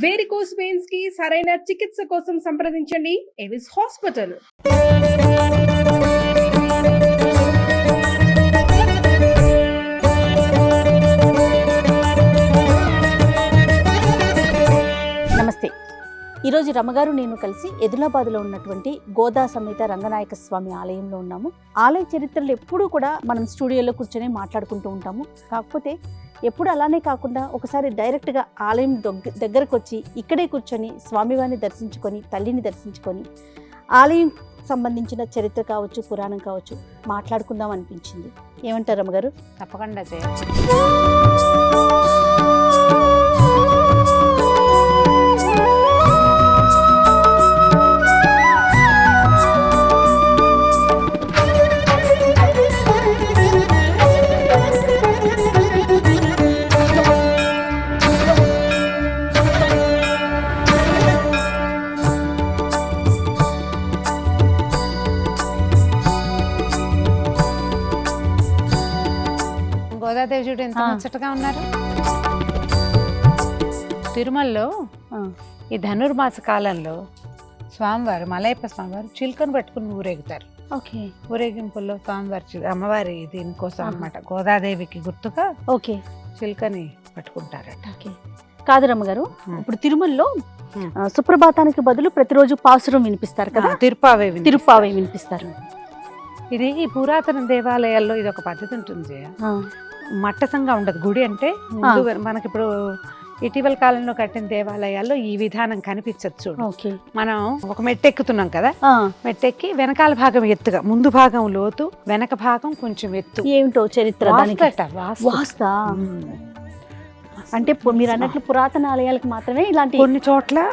Varicose veins కి సరైన చికిత్స కోసం సంప్రదించండి ఎవిస్ హాస్పిటల్. నమస్తే. ఈరోజు రమగారు నేను కలిసి ఎదిలాబాద్లో ఉన్నటువంటి గోదా సమేత రంగనాయక స్వామి ఆలయంలో ఉన్నాము. ఆలయ చరిత్రలు ఎప్పుడూ కూడా మనం స్టూడియోలో కూర్చొని మాట్లాడుకుంటూ ఉంటాము. కాకపోతే ఎప్పుడు అలానే కాకుండా ఒకసారి డైరెక్ట్గా ఆలయం దగ్గరకు వచ్చి ఇక్కడే కూర్చొని స్వామివారిని దర్శించుకొని తల్లిని దర్శించుకొని ఆలయం సంబంధించిన చరిత్ర కావచ్చు, పురాణం కావచ్చు మాట్లాడుకుందాం అనిపించింది. ఏమంటారు రమగారు? తప్పకుండా గోదాదేవి చూడు ఎంత ముచ్చటగా ఉన్నారు. తిరుమలలో ఈ ధనుర్మాస కాలంలో స్వామివారు మలయప్ప స్వామివారు చిలుకను పట్టుకుని ఊరేగుతారు. ఓకే. ఊరేగింపుల్లో స్వామివారి అమ్మవారి దీనికోసం అన్నమాట, గోదాదేవికి గుర్తుగా ఓకే చిలుకని పట్టుకుంటారట. ఓకే. కాదు రమ్మగారు, ఇప్పుడు తిరుమలలో సుప్రభాతానికి బదులు ప్రతిరోజు పాసురం వినిపిస్తారు కదా, తిరుప్పావే వినిపిస్తారు. ఇది పురాతన దేవాలయాల్లో ఇది ఒక పద్ధతి ఉంటుంది. మట్టసంగా ఉండదు గుడి అంటే. ముందు మనకి ఇప్పుడు ఇటీవల కాలంలో కట్టిన దేవాలయాల్లో ఈ విధానం కనిపించదు. చూడు, మనం ఒక మెట్టు ఎక్కుతున్నాం కదా, మెట్టెక్కి వెనకాల భాగం ఎత్తుగా, ముందు భాగం లోతు, వెనక భాగం కొంచెం ఎత్తు. ఏమిటో చరిత్ర వాస్తా అంటే మీరు అన్నట్లు పురాతన ఆలయాలకు మాత్రమే ఇలాంటి, కొన్ని చోట్ల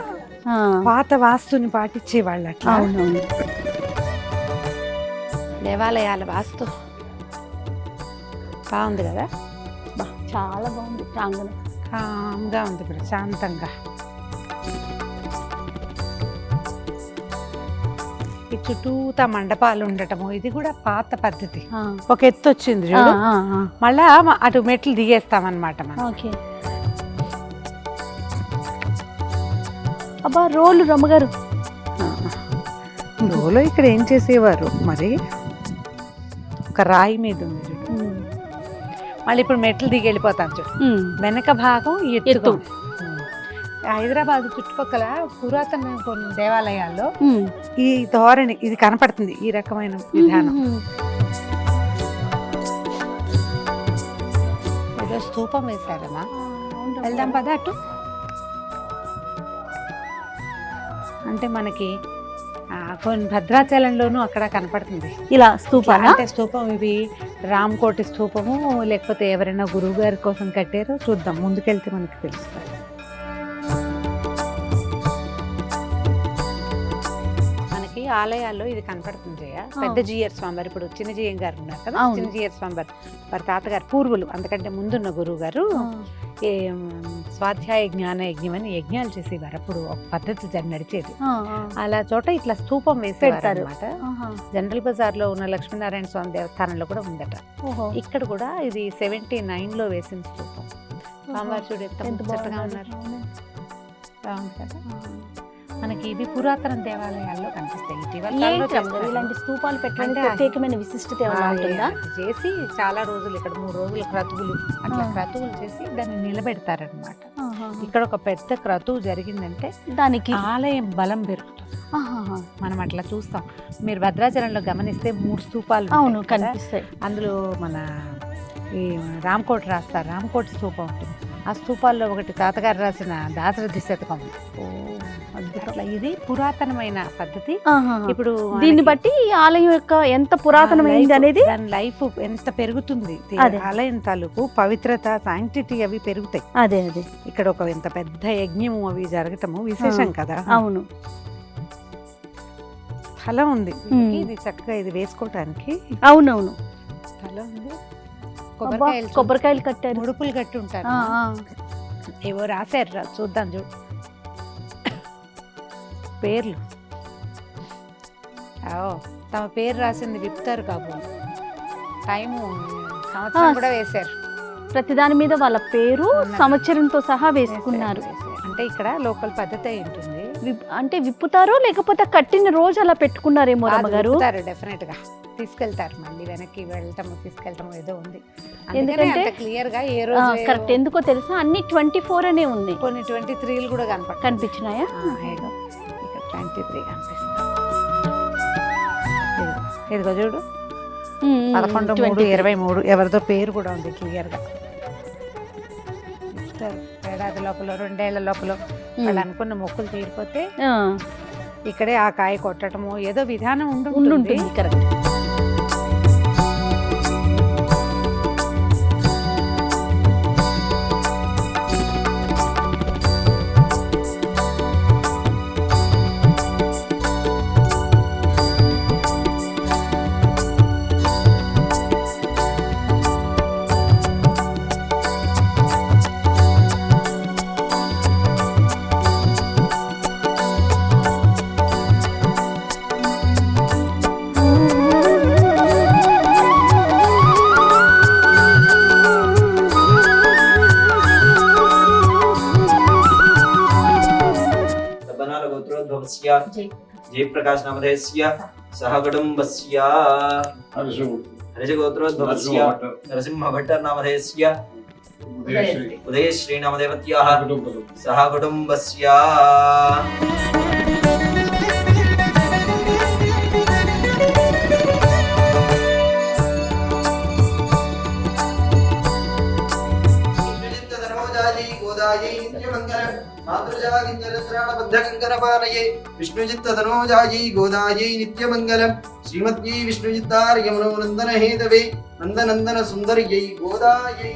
పాత వాస్తుని పాటించే వాళ్ళు అట్లా. దేవాలయాల వాస్తు బాగుంది కదా, చాలా బాగుంది. ప్రాంగణం కామ్గా ఉంది, ప్రశాంతంగా. ఈ చుట్టూతా మండపాలు ఉండటము ఇది కూడా పాత పద్ధతి. ఒక ఎత్తు వచ్చింది చూడు, మళ్ళా అటు మెట్లు దిగేస్తామన్నమాట మనం. ఓకే. అబ్బా రోలు రమ్మగారు, రోలో ఇక్కడ ఏం చేసేవారు మరి, ఒక రాయి మీద ఉంది. మళ్ళీ ఇప్పుడు మెట్లు దిగి వెళ్ళిపోతాను చూడు, వెనక భాగం ఎత్తు. హైదరాబాద్ చుట్టుపక్కల పురాతన కొన్ని దేవాలయాల్లో ఈ ధోరణి ఇది కనపడుతుంది, ఈ రకమైన విధానం. ఏదో స్తూపం వేశారమ్మా, వెళ్దాం పద అటు. అంటే మనకి కొన్ని భద్రాచలంలోనూ అక్కడ కనపడుతుంది ఇలా స్తూపం. అంటే స్తూపం ఇవి రామకోటి స్తూపము, లేకపోతే ఎవరైనా గురువు గారి కోసం కట్టారో చూద్దాం, ముందుకెళ్తే మనకి తెలుస్తుంది. మనకి ఆలయాల్లో ఇది కనపడుతుంది. పెద్ద జీయర్ స్వామివారు, ఇప్పుడు చిన్న జీఎం గారు ఉన్నారు కదా, చిన్న జీయర్ స్వామివారు వారి తాతగారు పూర్వులు, అంతకంటే ముందున్న గురువు గారు స్వాధ్యాయ జ్ఞాన యజ్ఞం అని యజ్ఞాలు చేసేవారు. అప్పుడు ఒక పద్ధతి నడిచేది. అలా చోట ఇట్లా స్తూపం వేసేవారు అనమాట. జనరల్ బజార్ లో ఉన్న లక్ష్మీనారాయణ స్వామి దేవస్థానంలో కూడా ఉందట. ఇక్కడ కూడా ఇది 79లో వేసిన స్తూపం. స్వామివారి చూడు ఎంత చక్కగా ఉన్నారు, బాగుంది కదా. మనకి ఇవి పురాతన దేవాలయాల్లో కనిపిస్తాయి. ఇలాంటి స్తూపాలు పెట్టడానికి ప్రత్యేకమైన విశిష్టత చేసి చాలా రోజులు ఇక్కడ 3 రోజుల క్రతువులు అట్లా క్రతువులు చేసి దాన్ని నిలబెడతారనమాట. ఇక్కడ ఒక పెద్ద క్రతువు జరిగిందంటే దానికి ఆలయం బలం పెరుగుతుంది. మనం అట్లా చూస్తాం. మీరు భద్రాచలంలో గమనిస్తే 3 స్తూపాలు కనిపిస్తాయి. అందులో మన ఈ రామకోటి రాస్తారు, రామకోటి స్తూపం ఉంటుంది. ఆ స్తూపాల్లో ఒకటి తాతగారు రాసిన దాశరథి శతకం. అట్లా ఇది పురాతనమైన పద్ధతి. ఇప్పుడు దీన్ని బట్టి ఆలయం యొక్క ఎంత పురాతనమైంది అనేది, దాని లైఫ్ ఎంత పెరుగుతుంది, ఆలయం తాలూకు పవిత్రత, శాంక్టిటీ అవి పెరుగుతాయి. అదే అదే ఇక్కడ ఒక ఎంత పెద్ద యజ్ఞము అవి జరగటము విశేషం కదా. అవును. స్థలం ఉంది ఇది చక్కగా ఇది వేసుకోవటానికి. అవునవును, స్థలం ఉంది. కొబ్బరికాయలు కట్టారు, ముడుపులు కట్టి ఉంటారు. ఏవో రాశారు, చూద్దాం చూడు పేర్లు. తమ పేరు రాసింది విప్తారు కాబోలు. టైము సంవత్సరం కూడా వేశారు. ప్రతిదాని మీద వాళ్ళ పేరు సంవత్సరంతో సహా వేసుకున్నారు. అంటే అంటే ఇక్కడ లోకల్ పద్ధతి అయి ఉంటుంది. అంటే విప్పుతారో లేకపోతే కట్టిన రోజు అలా పెట్టుకున్నారేమో రమ్మగారు? డెఫినెట్ గా తీసుకెళ్తారు, మళ్ళీ వెనక్కి వెళ్ళటము తీసుకెళ్ళటము ఏదో ఉంది. ఎందుకంటే క్లియర్ గా ఏ రోజు కరెక్ట్ ఎందుకో తెలుసా, అన్ని 24 అనే ఉంది. కొన్ని 23 కూడా కనిపించినాయా? ఇక్కడ 23 కనిపిస్తుంది. ఇదిగో చూడు 11/3/23 ఎవరిదో పేరు కూడా ఉంది క్లియర్ గా. ఏడాది లోపల 2 ఏళ్ల లోపల వాళ్ళు అనుకున్న మొక్కులు తీరిపోతే ఇక్కడే ఆ కాయ కొట్టడము ఏదో విధానం ఉంటుంది. కరెక్ట్. जयप्रकाश नामधेयस्य सह कुटुम्बस्य हरिजगोत्रोद्भवस्य नरसिंहभट्ट नामधेयस्य उदयश्री नामदेवत्याः सह कुटुम्बस्य विष्णुचित्तनोजायै गोदायै नित्यमंगलम श्रीमद्यै विष्णुचित्तार्यमनोनंदन हेतवे नंदनंदन सुंदर्यै गोदायै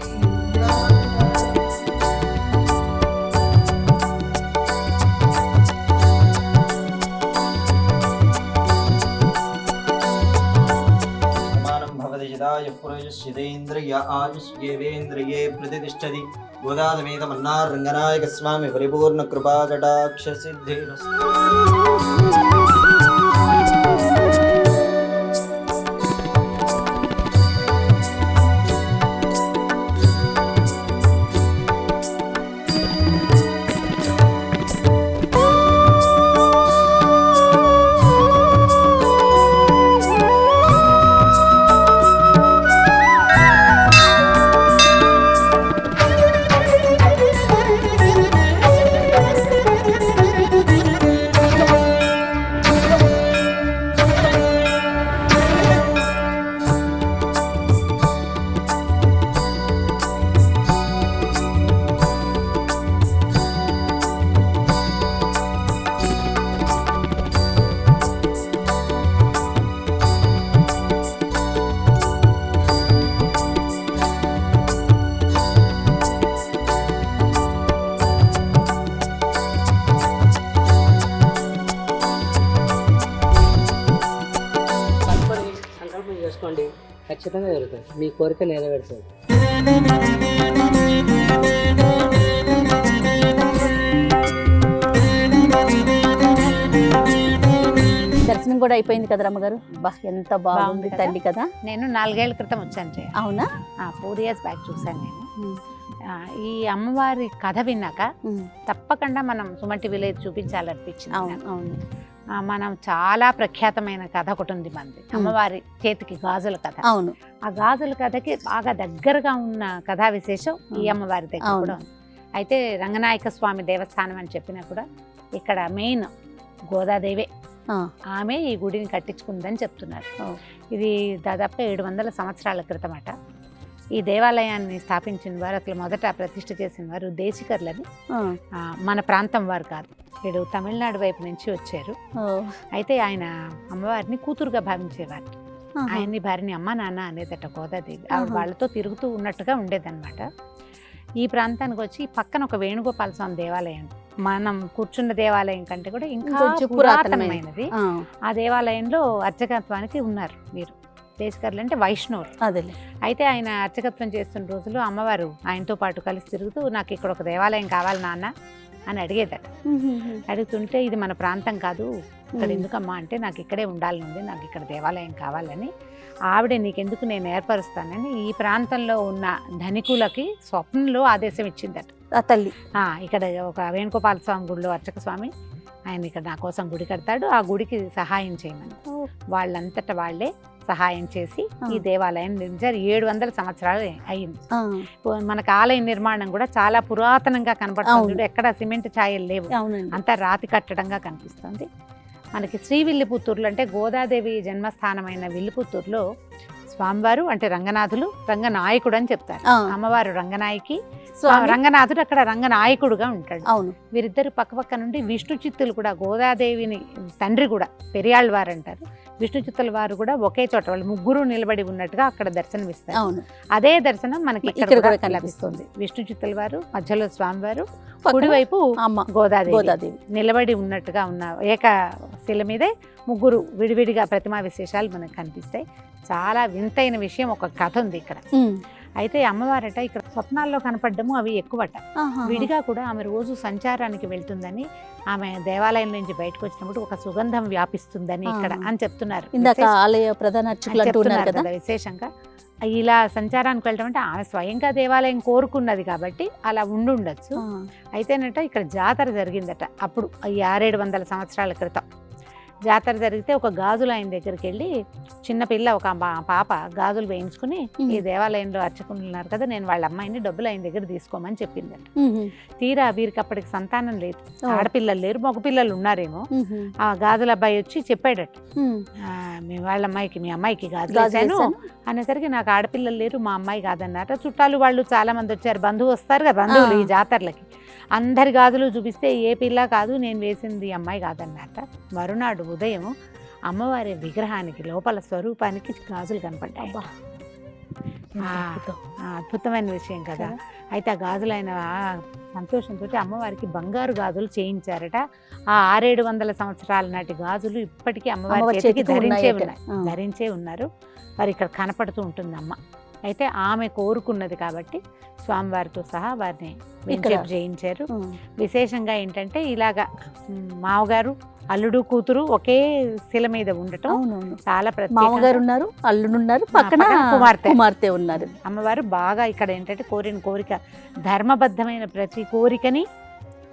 समानं भवति यदाय पुरुषस्येन्द्रिय आयुष्येवेन्द्रिये प्रतिष्ठति गोदादमेतमन्नार रंगनायक स्वामी परिपूर्ण कृपा कटाक्ष सिद्धिरस्तु। ఖచ్చితంగా జరుగుతుంది, మీ కోరిక నెరవేరుతుంది. దర్శనం కూడా అయిపోయింది కదా రమ్మగారు. బా ఎంత బాగుంది తల్లి కదా. నేను 4 ఏళ్ల క్రితం వచ్చాను. అవునా? 4 years బ్యాక్ చూసాను నేను. ఈ అమ్మవారి కథ విన్నాక తప్పకుండా మనం సుమన్ టీవీలో చూపించాలనిపించింది. అవును. మనం చాలా ప్రఖ్యాతమైన కథ ఒకటి ఉంది మనది, అమ్మవారి చేతికి గాజుల కథ. అవును. ఆ గాజుల కథకి బాగా దగ్గరగా ఉన్న కథా విశేషం ఈ అమ్మవారి దగ్గర కూడా ఉంది. అయితే రంగనాయక స్వామి దేవస్థానం అని చెప్పినా కూడా ఇక్కడ మెయిన్ గోదాదేవే, ఆమె ఈ గుడిని కట్టించుకుందని చెప్తున్నారు. ఇది దాదాపు 700 సంవత్సరాల క్రితమట. ఈ దేవాలయాన్ని స్థాపించిన వారు, అసలు మొదట ప్రతిష్ఠ చేసిన వారు దేశికర్లని, మన ప్రాంతం వారు కాదు, వీడు తమిళనాడు వైపు నుంచి వచ్చారు. అయితే ఆయన అమ్మవారిని కూతురుగా భావించేవారు. ఆయన్ని భార్యని అమ్మ నాన్న అనేదట గోదాదేవి. ఆవిడ వాళ్ళతో తిరుగుతూ ఉన్నట్టుగా ఉండేదన్నమాట. ఈ ప్రాంతానికి వచ్చి పక్కన ఒక వేణుగోపాల స్వామి దేవాలయం, మనం కూర్చున్న దేవాలయం కంటే కూడా ఇంకా పురాతనమైనది. ఆ దేవాలయంలో అర్చకత్వానికి ఉన్నారు వీరు. దేశకర్లు అంటే వైష్ణవులు. అదే. అయితే ఆయన అర్చకత్వం చేస్తున్న రోజులు అమ్మవారు ఆయనతో పాటు కలిసి తిరుగుతూ, నాకు ఇక్కడ ఒక దేవాలయం కావాలి నాన్న అని అడిగేదట. అడుగుతుంటే ఇది మన ప్రాంతం కాదు, ఇక్కడ ఎందుకమ్మా అంటే నాకు ఇక్కడే ఉండాలనుంది, నాకు ఇక్కడ దేవాలయం కావాలని. ఆవిడే నీకెందుకు నేను ఏర్పరుస్తానని ఈ ప్రాంతంలో ఉన్న ధనికులకి స్వప్నంలో ఆదేశం ఇచ్చిందట. ఆ తల్లి ఇక్కడ ఒక వేణుగోపాల స్వామి గుడిలో అర్చక స్వామి ఆయన ఇక్కడ నా కోసం గుడి కడతాడు, ఆ గుడికి సహాయం చేయమని వాళ్ళంతట వాళ్ళే సహాయం చేసి ఈ దేవాలయం నిర్మించారు. 700 సంవత్సరాలు అయింది. మనకు ఆలయ నిర్మాణం కూడా చాలా పురాతనంగా కనబడుతుంది. ఎక్కడ సిమెంట్ ఛాయలు లేవు, అంతా రాతి కట్టడంగా కనిపిస్తుంది. మనకి శ్రీ విల్లిపుత్తూరులో అంటే గోదాదేవి జన్మస్థానమైన విల్లిపుత్తూరులో స్వామివారు అంటే రంగనాథులు రంగనాయకుడు అని చెప్తారు. అమ్మవారు రంగనాయకి, రంగనాథుడు అక్కడ రంగనాయకుడుగా ఉంటాడు. అవును, వీరిద్దరు పక్కపక్క నుండి విష్ణు చిత్తులు కూడా, గోదాదేవిని తండ్రి కూడా పెరియాళ్ళ వారు అంటారు, విష్ణు చిత్తుల వారు కూడా ఒకే చోట వాళ్ళు ముగ్గురు నిలబడి ఉన్నట్టుగా అక్కడ దర్శనమిస్తారు. అవును, అదే దర్శనం మనకి ఇక్కడ కూడా లభిస్తుంది. విష్ణు చిత్తుల వారు మధ్యలో స్వామివారు, కుడివైపు గోదాదేవి నిలబడి ఉన్నట్టుగా ఉన్న ఏకశిల మీదే ముగ్గురు విడివిడిగా ప్రతిమా విశేషాలు మనకు కనిపిస్తాయి. చాలా వింతైన విషయం, ఒక కథ ఉంది ఇక్కడ. అయితే అమ్మవారట ఇక్కడ స్వప్నాల్లో కనపడ్డము అవి ఎక్కువట. విడిగా కూడా ఆమె రోజు సంచారానికి వెళ్తుందని, ఆమె దేవాలయం నుంచి బయటకు వచ్చినప్పుడు ఒక సుగంధం వ్యాపిస్తుందని ఇక్కడ అని చెప్తున్నారు. ఆలయ ప్రధాన అర్చకులు విశేషంగా ఇలా సంచారానికి వెళ్ళడం అంటే ఆమె స్వయంగా దేవాలయం కోరుకున్నది కాబట్టి అలా ఉండుండొచ్చు. అయితేనట ఇక్కడ జాతర జరిగిందట అప్పుడు 600-700 సంవత్సరాల క్రితం. జాతర జరిగితే ఒక గాజులు ఆయన దగ్గరికి వెళ్ళి, చిన్నపిల్ల ఒక పాప గాజులు వేయించుకుని ఈ దేవాలయంలో అర్చకులు ఉన్నారు కదా, నేను వాళ్ళ అమ్మాయిని డబ్బులు ఆయన దగ్గర తీసుకోమని చెప్పిందట. తీరా వీరికి అప్పటికి సంతానం లేదు, ఆడపిల్లలు లేరు, మగపిల్లలు ఉన్నారేమో. ఆ గాజుల అబ్బాయి వచ్చి చెప్పాడట, వాళ్ళ అమ్మాయికి మీ అమ్మాయికి గాజులు వేసాను అనేసరికి నాకు ఆడపిల్లలు లేరు, మా అమ్మాయి కాదన్నట. చుట్టాలు వాళ్ళు చాలా మంది వచ్చారు, బంధువు వస్తారు కదా బంధువులు ఈ జాతరలకి, అందరి గాజులు చూపిస్తే ఏ పిల్ల కాదు, నేను వేసింది అమ్మాయి కాదన్నట. మరునాడు ఉదయం అమ్మవారి విగ్రహానికి లోపల స్వరూపానికి గాజులు కనపడ్డాయి. అద్భుతమైన విషయం కదా. అయితే ఆ గాజులు ఆయన సంతోషంతో అమ్మవారికి బంగారు గాజులు చేయించారట. ఆ 600-700 సంవత్సరాల నాటి గాజులు ఇప్పటికీ అమ్మవారి చేతికి ధరించే ఉన్నారు. వారు ఇక్కడ కనపడుతూ ఉంటుంది అమ్మ. అయితే ఆమె కోరుకున్నది కాబట్టి స్వామివారితో సహా వారిని చేయించారు. విశేషంగా ఏంటంటే ఇలాగా మామగారు అల్లుడు కూతురు ఒకే శిల మీద ఉండటం చాలా ప్రత్యేకం. మామగారు ఉన్నారు, అల్లుడు ఉన్నారు, పక్కన కుమార్తె ఉన్నారు. అమ్మవారు బాగా ఇక్కడ ఏంటంటే కోరిన కోరిక, ధర్మబద్ధమైన ప్రతి కోరికని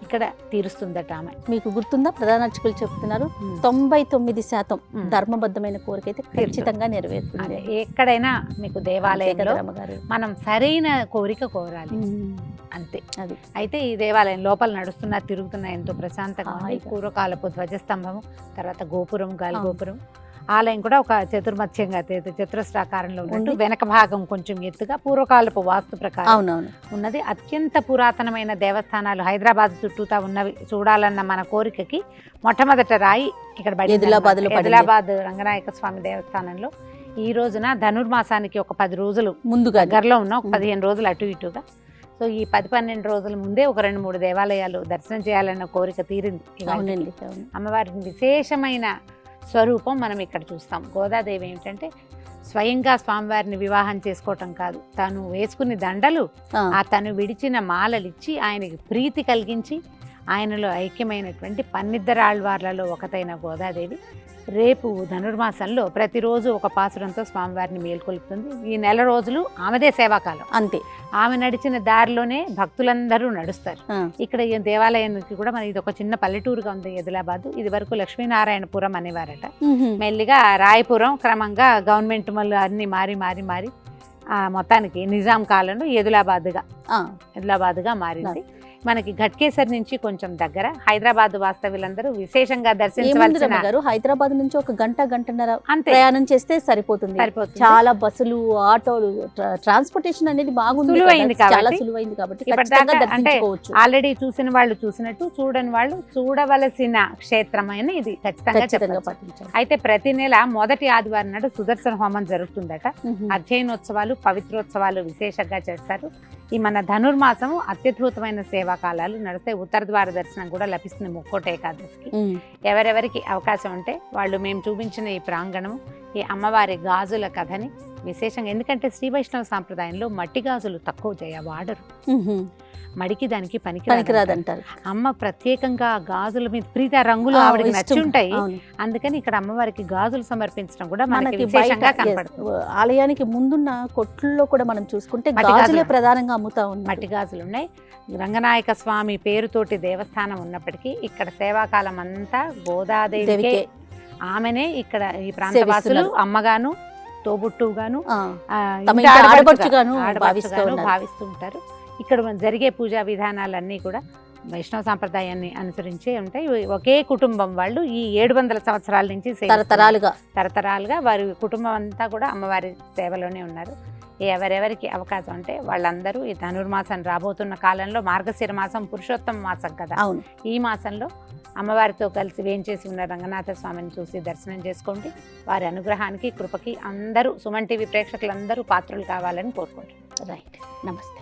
ఇక్కడ తీరుస్తుందట ఆమె. మీకు గుర్తుందా, ప్రధాన అర్చకులు చెప్తున్నారు 99% ధర్మబద్ధమైన కోరిక అయితే ఖచ్చితంగా నెరవేరుతుంది. ఎక్కడైనా మీకు దేవాలయంలో మనం సరైన కోరిక కోరాలి అంతే. అది అయితే ఈ దేవాలయం లోపల నడుస్తున్నా తిరుగుతున్నా ఎంతో ప్రశాంతంగా. పూర్వకాలపు ధ్వజస్తంభము, తర్వాత గోపురం, గాలి గోపురం. ఆలయం కూడా ఒక చతుర్మధ్యంగా చతురస్రాకారంలో ఉన్నట్టు, వెనక భాగం కొంచెం ఎత్తుగా పూర్వకాలపు వాస్తు ప్రకారం ఉన్నది. అత్యంత పురాతనమైన దేవస్థానాలు హైదరాబాద్ చుట్టూతా ఉన్నవి చూడాలన్న మన కోరికకి మొట్టమొదట రాయి ఇక్కడ ఆదిలాబాద్ రంగనాయక స్వామి దేవస్థానంలో ఈ రోజున ధనుర్మాసానికి ఒక 10 రోజులు ముందుగా దగ్గరలో ఉన్న ఒక 15 రోజులు అటు ఇటుగా. సో ఈ 10-12 రోజుల ముందే ఒక 2-3 దేవాలయాలు దర్శనం చేయాలన్న కోరిక తీరింది. అమ్మవారికి విశేషమైన స్వరూపం మనం ఇక్కడ చూస్తాం. గోదాదేవి ఏంటంటే స్వయంగా స్వామివారిని వివాహం చేసుకోవటం కాదు, తను వేసుకుని దండలు, తను విడిచిన మాలలిచ్చి ఆయనకి ప్రీతి కలిగించి ఆయనలో ఐక్యమైనటువంటి 12 ఆళ్వార్లలో ఒకతైన గోదాదేవి రేపు ధనుర్మాసంలో ప్రతిరోజు ఒక పాసురంతో స్వామివారిని మేల్కొల్పుతుంది. ఈ నెల రోజులు ఆమెదే సేవాకాలం అంతే. ఆమె నడిచిన దారిలోనే భక్తులందరూ నడుస్తారు. ఇక్కడ ఈ దేవాలయానికి కూడా మన ఇది ఒక చిన్న పల్లెటూరుగా ఉంది ఆదిలాబాద్. ఇది వరకు లక్ష్మీనారాయణపురం అనేవారట. మెల్లిగా రాయపురం, క్రమంగా గవర్నమెంట్ మళ్ళీ అన్ని మారి మారి మారి మొత్తానికి నిజాం కాలంలో ఆదిలాబాద్గా మారింది. మనకి ఘట్కేసర్ నుంచి కొంచెం దగ్గర. హైదరాబాద్ వాస్తవ్యులందరూ విశేషంగా దర్శించవలసిన, హైదరాబాద్ నుంచి 1-1.5 ప్రయాణం చేస్తే సరిపోతుంది. చాలా బస్సులు, ఆటోలు, ట్రాన్స్పోర్టేషన్ అనేది బాగుంది, సులువైంది కాబట్టి ఆల్రెడీ చూసిన వాళ్ళు చూసినట్టు, చూడని వాళ్ళు చూడవలసిన క్షేత్రమైన ఇది ఖచ్చితంగా పాటించాలి. అయితే ప్రతి నెల మొదటి ఆదివారం నాడు సుదర్శన హోమం జరుగుతుందట. అధ్యయనోత్సవాలు, పవిత్రోత్సవాలు విశేషంగా చేస్తారు. ఈ మన ధనుర్మాసము అత్యద్భుతమైన సేవా కాలాలు నడిస్తే ఉత్తర ద్వార దర్శనం కూడా లభిస్తుంది ముక్కోట ఏకాదశికి. ఎవరెవరికి అవకాశం ఉంటే వాళ్ళు మేము చూపించిన ఈ ప్రాంగణము, ఈ అమ్మవారి గాజుల కథని విశేషంగా. ఎందుకంటే శ్రీ వైష్ణవ సాంప్రదాయంలో మట్టి గాజులు తక్కువ వాడరు, మడికి దానికి పనికిరాదంటారు. అమ్మ ప్రత్యేకంగా గాజుల మీద ప్రీతి, రంగులు ఆవిడకి నచ్చి ఉంటాయి. అందుకని ఇక్కడ అమ్మవారికి గాజులు సమర్పించడం కూడా మనకి విశేషంగా కనపడుతుంది. ఆలయానికి ముందున్న కొట్లలో కూడా మనం చూసుకుంటే గాజులే ప్రధానంగా అమ్ముతా ఉంది. మట్టి గాజులు ఉన్నాయి. రంగనాయక స్వామి పేరుతోటి దేవస్థానం ఉన్నప్పటికీ ఇక్కడ సేవాకాలం అంతా గోదాదేవికే, ఆమెనే ఇక్కడ ఈ ప్రాంతవాసులు అమ్మగాను తోబుట్టుగాను ఆడపడుచుగాను భావిస్తూ ఉంటారు. ఇక్కడ జరిగే పూజా విధానాలన్నీ కూడా వైష్ణవ సాంప్రదాయాన్ని అనుసరించే ఉంటాయి. ఒకే కుటుంబం వాళ్ళు ఈ 700 సంవత్సరాల నుంచి తరతరాలుగా వారి కుటుంబం అంతా కూడా అమ్మవారి సేవలోనే ఉన్నారు. ఎవరెవరికి అవకాశం అంటే వాళ్ళందరూ ఈ ధనుర్మాసం రాబోతున్న కాలంలో మార్గశిర మాసం పురుషోత్తమ మాసం కదా, ఈ మాసంలో అమ్మవారితో కలిసి వేంచేసి ఉన్న రంగనాథ స్వామిని చూసి దర్శనం చేసుకోండి. వారి అనుగ్రహానికి, కృపకి అందరూ సుమన్ టీవీ ప్రేక్షకులందరూ పాత్రలు కావాలని కోరుకుంటున్నాను. రైట్, నమస్తే.